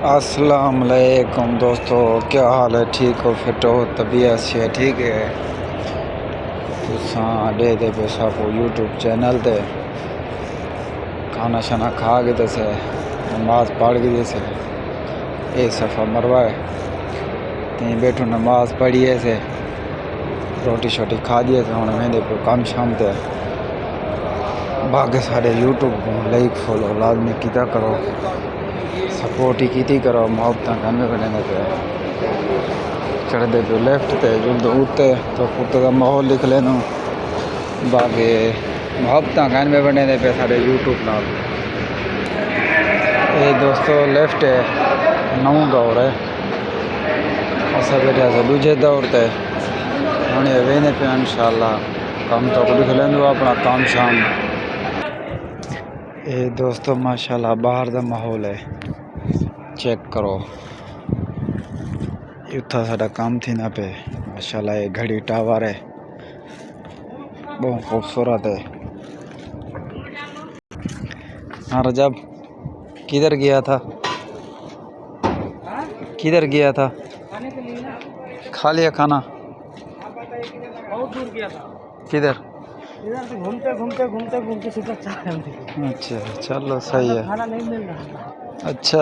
अस्सलाम वालेकुम दोस्तों, क्या हाल है? ठीक हो, फिट हो, तबीयत से ठीक है? तुसां डे दे पे सापो यूट्यूब चैनल ते खाना शाना खा के दसे नमाज पढ़ के दसे एक सफ़ा मरवा तीन बैठो नमाज पढ़िए से रोटी शोटी खा दिए थे। हम वेंदे पे काम शाम ते बाकी सारे यूट्यूब को लाइक फॉलो लाजमी किया करो, सपोर्ट ही की करो। मोहब्बत करने बने पे चढ़ते पे लेफ्ट ते जुलते उत्ते तो कुत्ते का माहौल लिख लेना। बाकी मोहब्बत करने बने पे सारे यूट्यूब नाल। ये दोस्तों लेफ्ट है नौ दौर है, असा बैठा से दूजे दौर ते हम वेने पे इंशाल्लाह काम तो लिख लेंदो अपना काम शाम। ये दोस्तों माशाल्लाह बाहर का माहौल है, चेक करो। इतना सारा काम थी ना पे माशाल्लाह। ये घड़ी टावर है, बहुत खूबसूरत है। हाँ रजब किधर गया था? किधर गया था? खा लिया खाना? बहुत दूर गया था। किधर? इधर से घूमते सीधा चाय। अच्छा चलो सही है। खाना नहीं मिल रहा। अच्छा